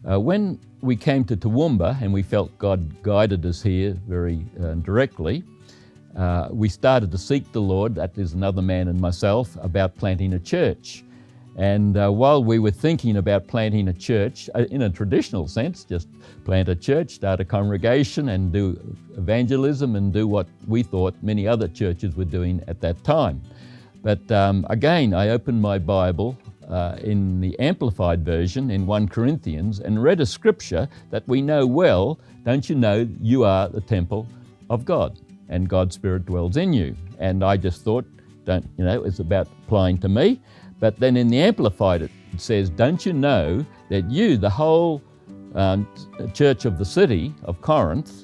When we came to Toowoomba and we felt God guided us here very directly, we started to seek the Lord, that is another man and myself, about planting a church. And while we were thinking about planting a church, in a traditional sense, just plant a church, start a congregation and do evangelism and do what we thought many other churches were doing at that time. But again, I opened my Bible in the Amplified Version in 1 Corinthians and read a scripture that we know well. Don't you know you are the temple of God and God's Spirit dwells in you? And I just thought, it's about applying to me. But then in the Amplified it says, don't you know that you, the whole church of the city of Corinth,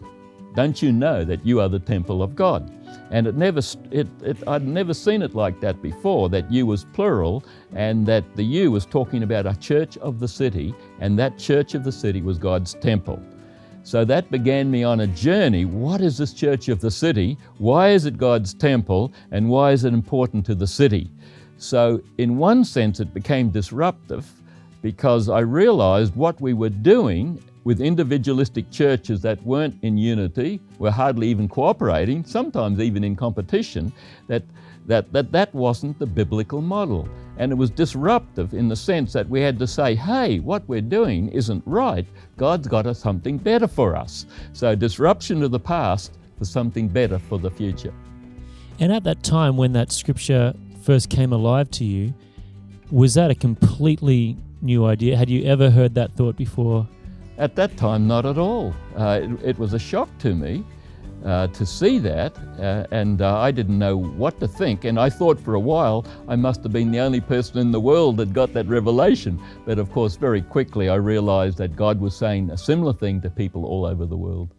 don't you know that you are the temple of God? And I'd never seen it like that before, that you was plural and that the you was talking about a church of the city, and that church of the city was God's temple. So that began me on a journey. What is this church of the city? Why is it God's temple? And why is it important to the city? So in one sense it became disruptive because I realized what we were doing with individualistic churches that weren't in unity, were hardly even cooperating, sometimes even in competition, that wasn't the biblical model. And it was disruptive in the sense that we had to say, hey, what we're doing isn't right. God's got us something better for us. So disruption of the past for something better for the future. And at that time when that scripture first came alive to you, was that a completely new idea? Had you ever heard that thought before? At that time, not at all. It was a shock to me to see that, and I didn't know what to think. And I thought for a while I must have been the only person in the world that got that revelation. But of course, very quickly I realized that God was saying a similar thing to people all over the world.